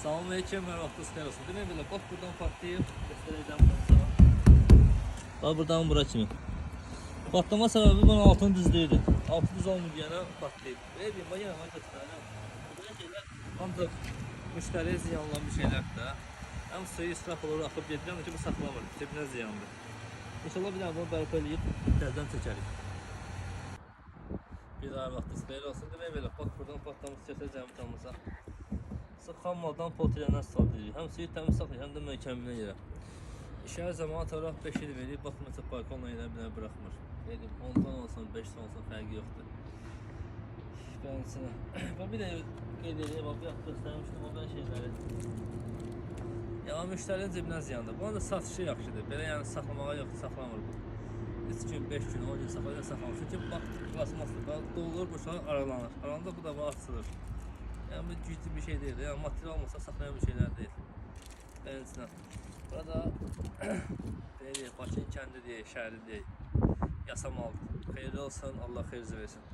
Salamünaleyküm, hər vaxtınız xeyir olsun. Demək belə, bax buradan partlayıb, göstərəcəm bunu sana. Bax buradan bura kimi. Patlama səbəbi bunun altının düzlüyüdür. Altı düz olmayana partlayıb. Belə deyim, bax yana göstərəcəm. Burada şeylər ancaq müştəriyə ziyanlanan bir şeylərdir də. Həm suyu israf olur, axıb gedir, həm ki bu saxlamır, cebinə ziyandır. İnşallah bir daha bunu bərpa edib, təzədən çəkərik. Bir daha vaxtınız xeyir olsun. Demək belə, bax buradan patlamış göstərəcəm canımıza. Xam maldan polietilenden istifadə edirik. Həm suyu təmiz saxlayır, həm də möhkəmliyinə görə. İşə zaman taraf 5 il verib, bax məsələn balkonla ilə bir bıraxmır. Dedim 10 ton olsun, 5 ton olsun fərqi yoxdur. Beləsinə. Bax bir də qeyd edeyim, bax bir göstərmişdim o belə şeyləri. Yəni müştərinin cibinə ziyandır. Bunun da satışı yaxşıdır. Belə yəni saxlamağa yoxdur, saxlamır bu. 3 gün, 5 gün, 10 gün saxlayır, saxlamır. Çünki bax plasmasdır. Bax dolulur, bu şuna aralanır. Aranda bu da açılır. Yəni bu ciddi bir şey deyil. Yəni material olmasa saxlayan bir şeylər deyil. Beləsinə. Burada deyək, Bakının kəndi deyək, şəhəri deyək. Yasamaldır. Xeyirli olsun, Allah xeyirli versin.